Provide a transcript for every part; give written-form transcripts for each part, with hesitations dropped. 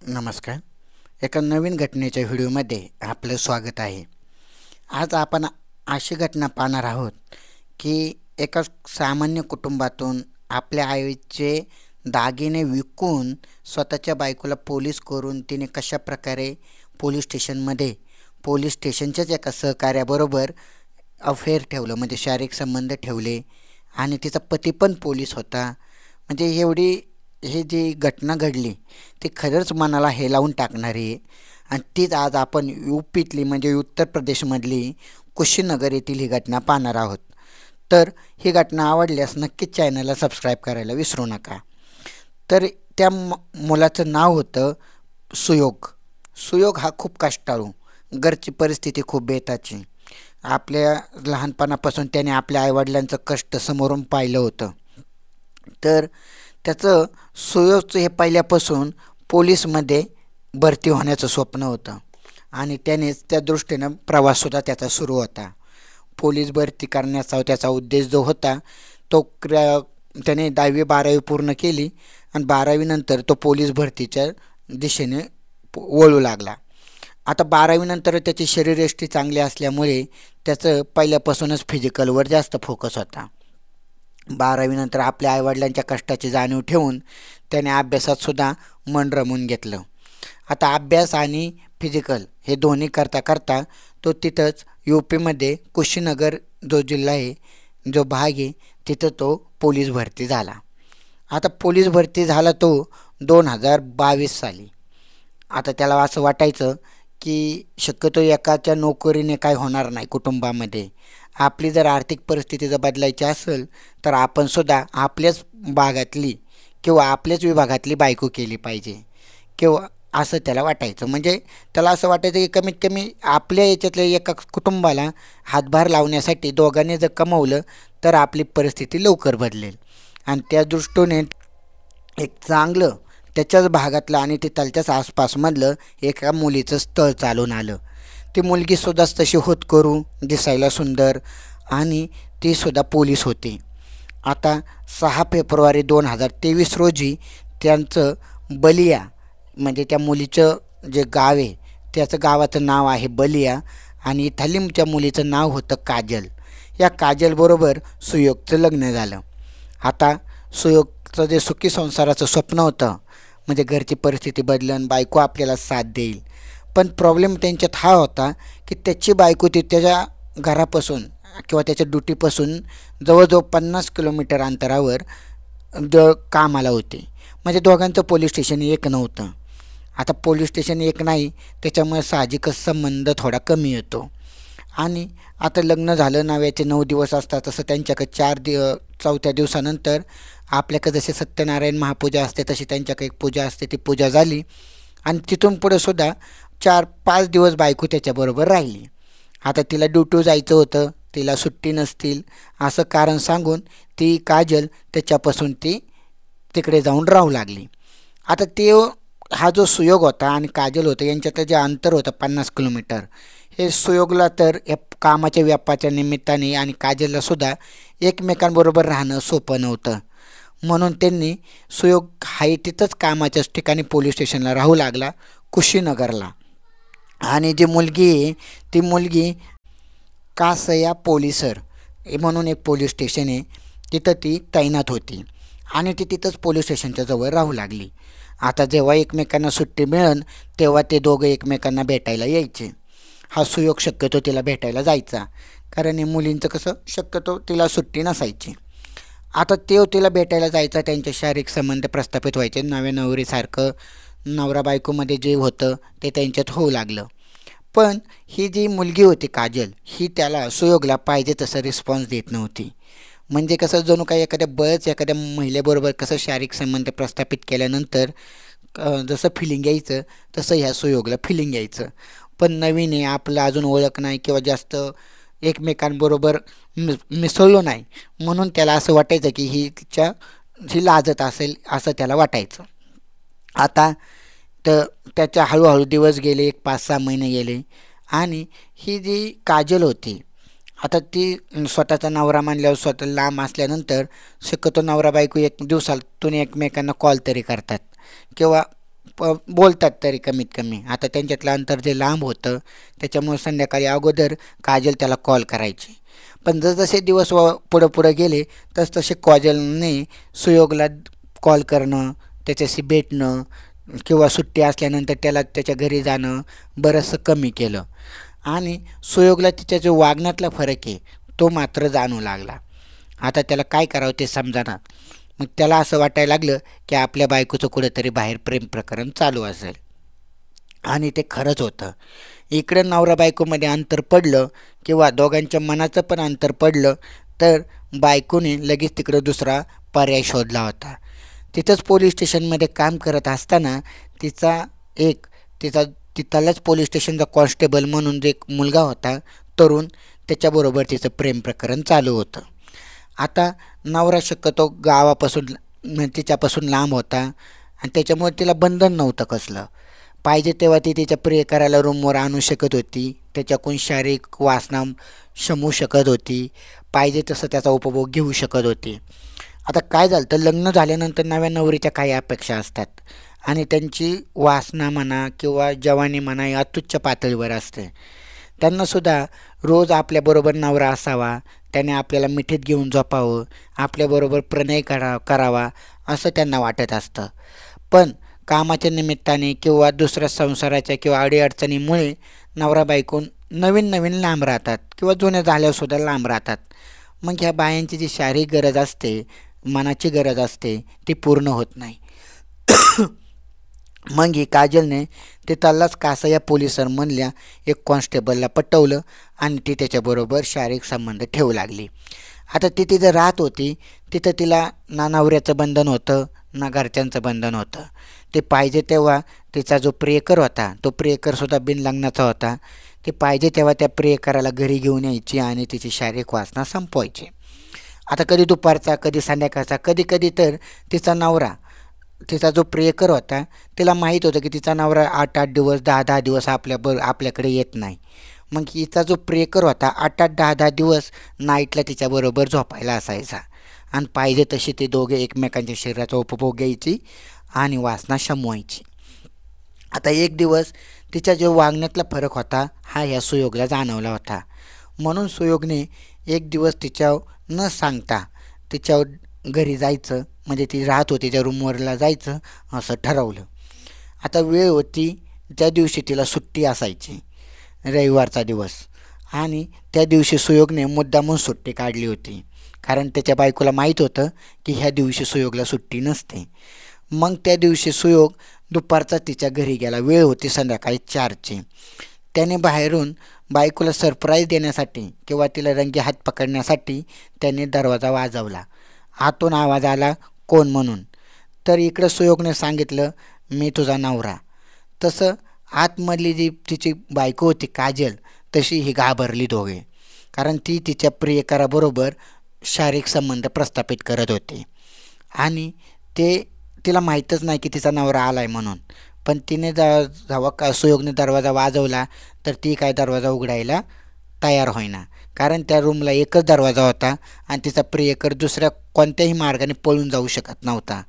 नमस्कार. एका नवीन घटनेच्या व्हिडिओमध्ये आपलं स्वागत आहे. आज आपण अशी घटना पाहणार आहोत की एका सामान्य कुटुंबातून आपल्या आईचे दागिने विकून स्वतःच्या बायकोला पोलीस करून तिने कशा प्रकारे पोलीस स्टेशनच्याच एका सहकार्याबरोबर अफेअर ठेवलं, म्हणजे शारीरिक संबंध ठेवले आणि तिचा पती पण पोलीस होता. म्हणजे ही जी घटना घडली ती खरंच मनाला हेलावून टाकणारी आहे. आणि तीच आज आपण यूपीतली म्हणजे उत्तर प्रदेशमधली कुशीनगर येथील ही घटना पाहणार आहोत. तर ही घटना आवडल्यास नक्कीच चॅनलला सबस्क्राईब करायला विसरू नका. तर त्या मुलाचं नाव होतं सुयोग. सुयोग हा खूप कष्टाळू, घरची परिस्थिती खूप बेताची. आपल्या लहानपणापासून त्याने आपल्या आईवडिलांचं कष्ट समोरून पाहिलं होतं. तर त्याचं सुयोगचं हे पहिल्यापासून पोलीसमध्ये भरती होण्याचं स्वप्न होतं आणि त्यानेच त्या दृष्टीनं प्रवाससुद्धा त्याचा सुरू होता. पोलीस भरती करण्याचा त्याचा उद्देश जो होता तो त्याने 10वी-12वी पूर्ण केली आणि 12वीनंतर तो पोलीस भरतीच्या दिशेने वळू लागला. आता 12वीनंतर त्याची शरीरयष्टी चांगली असल्यामुळे त्याचं पहिल्यापासूनच फिजिकलवर जास्त फोकस होता. 12वीनंतर आपल्या आईवडिलांच्या कष्टाची जाणीव ठेवून त्याने अभ्यासातसुद्धा मन रमवून घेतलं. आता अभ्यास आणि फिजिकल हे दोन्ही करता करता तो तिथंच यूपीमध्ये कुशीनगर जो जिल्हा आहे, जो भाग आहे, तिथं तो पोलीस भरती झाला. आता पोलीस भरती झाला तो 2022 साली. आता त्याला असं वाटायचं की शक्यतो एकाच्या नोकरीने काय होणार नाही कुटुंबामध्ये. आपली जर आर्थिक परिस्थिती जर बदलायची असेल तर आपण सुद्धा आपल्याच भागातली किंवा आपल्याच विभागातली बायको केली पाहिजे किंवा असं त्याला वाटायचं. म्हणजे त्याला असं वाटायचं की कमीत कमी आपल्या याच्यातल्या एका कुटुंबाला हातभार लावण्यासाठी दोघांनी जर कमवलं तर आपली परिस्थिती लवकर बदलेल. आणि त्या दृष्टीने एक चांगलं त्याच्याच भागातलं आणि तिथलच्याच आसपासमधलं एका मुलीचं स्थळ चालून आलं. ती मुलगीसुद्धाच तशी होतकरू, दिसायला सुंदर आणि तीसुद्धा पोलीस होती. आता 6 फेब्रुवारी 2023 रोजी त्यांचं बलिया म्हणजे त्या मुलीचं जे गाव आहे त्याचं गावाचं नाव आहे बलिया आणि इथल्या मुलीचं नाव होतं काजल. या काजलबरोबर सुयोगचं लग्न झालं. आता सुयोगचं जे सुखी संसाराचं स्वप्न होतं, म्हणजे घरची परिस्थिती बदलन, बायको आपल्याला साथ देईल. पण प्रॉब्लेम त्यांच्यात हा होता की त्याची बायको ती त्याच्या घरापासून किंवा त्याच्या ड्युटीपासून जवळजवळ 50 किलोमीटर अंतरावर कामाला होती. म्हणजे दोघांचं पोलीस स्टेशन एक नव्हतं. आता पोलीस स्टेशन एक नाही त्याच्यामुळे साहजिकच संबंध थोडा कमी येतो. आणि आता लग्न झालं, नव्याचे 9 दिवस असतात, तसं त्यांच्याकडे 4थ्या दिवसानंतर आपल्याकडे जसे सत्यनारायण महापूजा असते तशी त्यांच्याकडे एक पूजा असते. ती पूजा झाली आणि तिथून पुढे सुद्धा 4-5 दिवस बायको त्याच्याबरोबर राहिली. आता तिला ड्युटी जायचं होतं, तिला सुट्टी नसतील असं कारण सांगून ती काजल त्याच्यापासून ती तिकडे जाऊन राहू लागली. आता हा जो सुयोग होता आणि काजल होतं यांच्यातलं जे अंतर होतं 50 किलोमीटर, हे सुयोगला तर या कामाच्या व्यापाच्या निमित्ताने आणि काजललासुद्धा एकमेकांबरोबर राहणं सोपं नव्हतं. म्हणून त्यांनी सुयोग हाही तिथंच कामाच्याच ठिकाणी पोलीस स्टेशनला राहू लागला, कुशीनगरला. आणि जी मुलगी आहे ती मुलगी कासया पोलिसर म्हणून एक पोलीस स्टेशन आहे, तिथं ती तैनात होती आणि ती तिथंच पोलीस स्टेशनच्या जवळ राहू लागली. आता जेव्हा एकमेकांना सुट्टी मिळेल तेव्हा ते दोघं एकमेकांना भेटायला यायचे. हा सुयोग शक्यतो तिला भेटायला जायचा, कारण हे मुलींचं कसं शक्यतो तिला सुट्टी नसायची. आता तिला भेटायला जायचा, त्यांचे शारीरिक संबंध प्रस्थापित व्हायचे. नव्या नवरीसारखं नवरा बायकोमध्ये जे होतं ते त्यांच्यात होऊ लागलं. पण ही जी मुलगी होती काजल, ही त्याला सुयोगला पाहिजे तसं रिस्पॉन्स देत नव्हती. म्हणजे कसं जणू काही एखाद्या महिलेबरोबर कसं शारीरिक संबंध प्रस्थापित केल्यानंतर जसं फिलिंग यायचं तसं ह्या सुयोगला फिलिंग यायचं. पण नवीन आहे, आपलं अजून ओळख नाही किंवा जास्त एकमेकांबरोबर मिसळलो नाही, म्हणून त्याला असं वाटायचं की ही लाजत असेल असं त्याला वाटायचं. आता तर त्याच्या हळूहळू दिवस गेले, 1-5-6 महिने गेले आणि ही जी काजल होती, आता ती स्वतःचा नवरा मानल्यावर स्वतः लांब असल्यानंतर शक्यतो नवरा बायको एक दिवसातून एकमेकांना कॉल तरी करतात किंवा बोलतात तरी कमीत कमी. आता त्यांच्यातलं अंतर जे लांब होतं त्याच्यामुळे संध्याकाळी अगोदर काजल त्याला कॉल करायची. पण जसजसे दिवस पुढं पुढं गेले तसतसे काजलने सुयोगला कॉल करणं, त्याच्याशी भेटणं किंवा सुट्टी असल्यानंतर त्याला त्याच्या घरी जाणं बरंचसं कमी केलं आणि सुयोगला तिच्या जो वागण्यातला फरक आहे तो मात्र जाणू लागला. आता त्याला काय करावं ते समजेना. मग त्याला असं वाटायला लागलं की आपल्या बायकोचं कुठेतरी बाहेर प्रेम प्रकरण चालू असेल आणि ते खरंच होतं. इकडं नवरा बायकोमध्ये अंतर पडलं किंवा दोघांच्या मनाचं पण अंतर पडलं तर बायकोने लगेच तिकडं दुसरा पर्याय शोधला होता. तिथंच पोलीस स्टेशनमध्ये काम करत असताना तिचा एक तिचा तिथलाच पोलीस स्टेशनचा कॉन्स्टेबल म्हणून जे एक मुलगा होता तरुण, त्याच्याबरोबर तिचं प्रेम प्रकरण चालू होतं. आता नवरा शक्यतो गावापासून तिच्यापासून लांब होता आणि त्याच्यामुळे तिला बंधन नव्हतं कसलं. पाहिजे तेव्हा ती तिच्या प्रियकराला रूमवर आणू शकत होती, त्याच्याकडून शारीरिक वासना शमू शकत होती, पाहिजे तसं त्याचा उपभोग घेऊ शकत होती. आता काय झालं तर लग्न झाल्यानंतर नव्या नवरीच्या काही अपेक्षा असतात आणि त्यांची वासना म्हणा किंवा जवानी म्हणा ही अत्युच्च पातळीवर असते. त्यांनासुद्धा रोज आपल्याबरोबर नवरा असावा, त्याने आपल्याला मिठीत घेऊन झोपावं, आपल्याबरोबर प्रणय करावा असं त्यांना वाटत असतं. पण कामाच्या निमित्ताने किंवा दुसऱ्या संसाराच्या किंवा अडीअडचणीमुळे नवरा बायको नवीन नवीन लांब राहतात किंवा जुन्या झाल्यासुद्धा लांब राहतात. मग ह्या बायांची जी शारीरिक गरज असते, मनाची गरज असते ती पूर्ण होत नाही. मग ही काजलने तिथलाच कासया पोलिसांमधल्या एक कॉन्स्टेबलला पटवलं आणि ती त्याच्याबरोबर शारीरिक संबंध ठेवू लागली. आता ती तिथं राहत होती, तिथं तिला ना नवऱ्याचं बंधन होतं ना घरच्यांचं बंधन होतं. ते पाहिजे तेव्हा तिचा जो प्रियकर होता तो प्रियकरसुद्धा बिनलग्नाचा होता. ते पाहिजे तेव्हा त्या प्रियकराला घरी घेऊन यायची आणि तिची शारीरिक वासना संपवायची. आता कधी दुपारचा, कधी संध्याकाळचा, कधी कधी तर तिचा नवरा, तिचा जो प्रियकर होता तिला माहीत होतं की तिचा नवरा 8-8 दिवस 10-10 दिवस आपल्याकडे येत नाही. मग हिचा जो प्रियकर होता 8-8 10-10 दिवस नाईटला तिच्याबरोबर झोपायला असायचा आणि पाहिजे तशी ते दोघे एकमेकांच्या शरीराचा उपभोग घ्यायची आणि वासना शमवायची. आता एक दिवस तिच्या जो वागण्यातला फरक होता हा ह्या सुयोगला जाणवला होता. म्हणून सुयोगने एक दिवस तिच्या न सांगता तिच्या घरी जायचं, म्हणजे ती राहत होती त्या रूमवरला जायचं असं ठरवलं. आता वेळ होती, त्या दिवशी तिला सुट्टी असायची, रविवारचा दिवस, आणि त्या दिवशी सुयोगने मुद्दामून सुट्टी काढली होती कारण त्याच्या बायकोला माहीत होतं की ह्या दिवशी सुयोगला सुट्टी नसते. मग त्या दिवशी सुयोग दुपारचा तिच्या घरी गेला. वेळ होती संध्याकाळी 4ची. त्याने बाहेरून बायकोला सरप्राईज देण्यासाठी किंवा तिला रंगी हात पकडण्यासाठी त्याने दरवाजा वाजवला. आतून आवाज आला, कोण म्हणून. तर इकडं सुयोगने सांगितलं, मी तुझा नवरा. तसं आतमधली जी तिची बायको होती काजल, तशी ही घाबरली दोघे, कारण ती तिच्या प्रियकराबरोबर शारीरिक संबंध प्रस्थापित करत होती आणि ते तिला माहीतच नाही की तिचा नवरा आला आहे म्हणून. पण तिने जेव्हा सुयोगने दरवाजा वाजवला तर ती काय दरवाजा उघडायला तयार होईना, कारण त्या रूमला एकच दरवाजा होता आणि तिचा प्रियकर दुसऱ्या कोणत्याही मार्गाने पळून जाऊ शकत नव्हता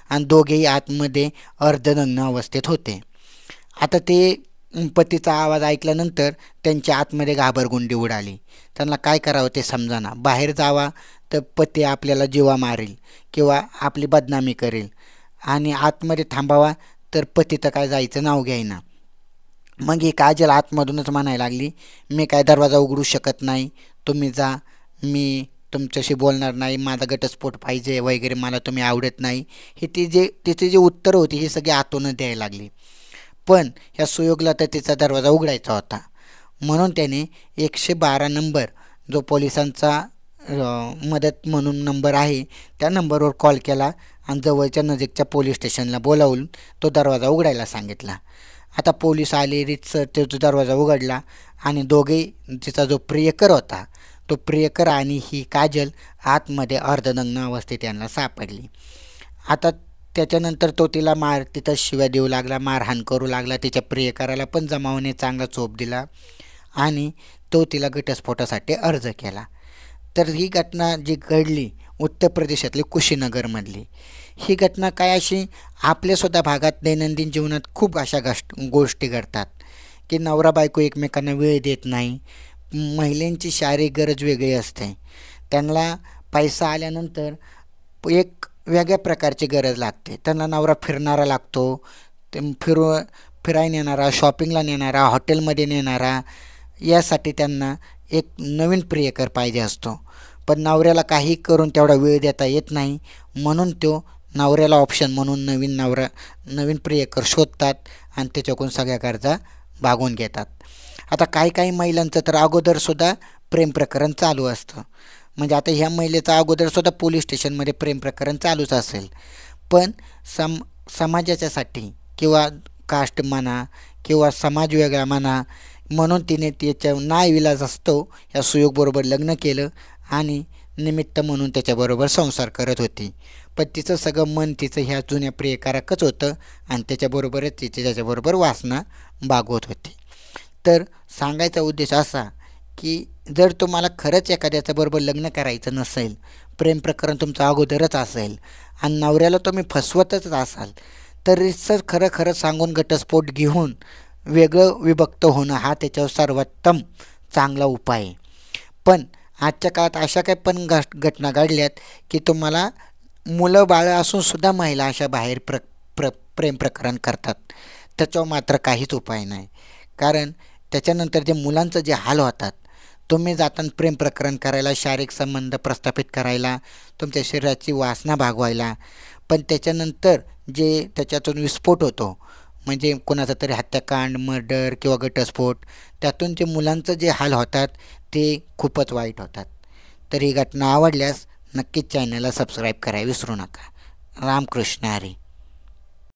आणि दोघेही आतमध्ये अर्धनग्न अवस्थेत होते. आता ते पतीचा आवाज ऐकल्यानंतर त्यांच्या आतमध्ये घाबरगुंडी उडाली. त्यांना काय करावं ते समजाना. बाहेर जावा तर पती आपल्याला जीवा मारेल किंवा आपली बदनामी करेल आणि आतमध्ये थांबावा तर पती तर काय जायचं नाव घ्यायना. मग ही काजल आतमधूनच म्हणायला लागली, मी काय दरवाजा उघडू शकत नाही, तुम्ही जा, मी तुमच्याशी बोलणार नाही, माझा घटस्फोट पाहिजे वगैरे, मला तुम्ही आवडत नाही. ही तिची जी उत्तरं होती ही सगळी आतूनच द्यायला लागली. पण ह्या सुयोगला तर तिचा दरवाजा उघडायचा होता. म्हणून त्याने 112 नंबर, जो पोलिसांचा मदत म्हणून नंबर आहे, त्या नंबरवर कॉल केला आणि जवळच्या नजीकच्या पोलीस स्टेशनला बोलावून तो दरवाजा उघडायला सांगितला. आता पोलीस आले, रीतसर तो दरवाजा उघडला आणि दोघे, तिचा जो प्रियकर होता तो प्रियकर आणि ही काजल आतमध्ये अर्धनग्न अवस्थेत त्यांना सापडली. आता त्याच्यानंतर तो तिला तिथं शिव्या देऊ लागला, मारहाण करू लागला, तिच्या प्रियकराला पण जमावणे चांगला चोप दिला आणि तो तिला घटस्फोटासाठी अर्ज केला. तर ही घटना जी घडली उत्तर प्रदेशातली कुशीनगरमधली. ही घटना काय अशी आपल्यासुद्धा भागात दैनंदिन जीवनात खूप अशा गोष्टी घडतात की नवरा बायको एकमेकांना वेळ देत नाही. महिलांची शारीरिक गरज वेगळी असते. त्यांना पैसा आल्यानंतर एक वेगळ्या प्रकारची गरज लागते. त्यांना नवरा फिरणारा लागतो. ते फिरायला नेणारा, शॉपिंगला नेणारा, हॉटेलमध्ये नेणारा, यासाठी त्यांना एक नवीन प्रियकर पाहिजे असतो. पण नवऱ्याला काही करून तेवढा वेळ देता येत नाही. म्हणून तो नवऱ्याला ऑप्शन म्हणून नवीन प्रियकर शोधतात आणि त्याच्याकडून सगळ्या गरजा भागवून घेतात. आता काही काही महिलांचं तर अगोदरसुद्धा प्रेम प्रकरण चालू असतं. म्हणजे आता ह्या महिलेचं अगोदरसुद्धा पोलीस स्टेशनमध्ये प्रेम प्रकरण चालूच असेल. पण समाजाच्यासाठी किंवा कास्ट म्हणा किंवा समाज वेगळा म्हणा म्हणून तिने त्याच्या नाईलाज असतो या सुयोगबरोबर लग्न केलं आणि निमित्त म्हणून त्याच्याबरोबर संसार करत होती. पण तिचं सगळं मन तिचं ह्या जुन्या प्रियकाराकच होतं आणि त्याच्याबरोबरच तिची त्याच्याबरोबर वासना भागवत होती. तर सांगायचा उद्देश असा की जर तुम्हाला खरंच एखाद्याच्या बरोबर लग्न करायचं नसेल, प्रेम प्रकरण तुमचं अगोदरच असेल आणि नवऱ्याला तुम्ही फसवतच असाल, तर रितसर खरं खरं सांगून घटस्फोट घेऊन वेगळं विभक्त होणं हा त्याच्यावर सर्वोत्तम चांगला उपाय आहे. पण आजच्या काळात अशा काही पण घटना घडल्यात की तुम्हाला मुलं बाळं असूनसुद्धा महिला अशा बाहेर प्रेम प्रकरण करतात. त्याच्यावर मात्र काहीच उपाय नाही. कारण त्याच्यानंतर जे मुलांचं जे हाल होतात, तुम्ही जाताना प्रेम प्रकरण करायला, शारीरिक संबंध प्रस्थापित करायला, तुमच्या शरीराची वासना भागवायला, पण त्याच्यानंतर जे त्याच्यातून विस्फोट होतो म्हणजे कोणाचा तरी हत्याकांड, मर्डर किंवा घटस्फोट, त्यातून जे मुलांचं जे हाल होतात ते खूपच वाईट होतात. तर ही घटना आवडल्यास नक्कीच चॅनलला सबस्क्राईब करायला विसरू नका. रामकृष्ण हरी.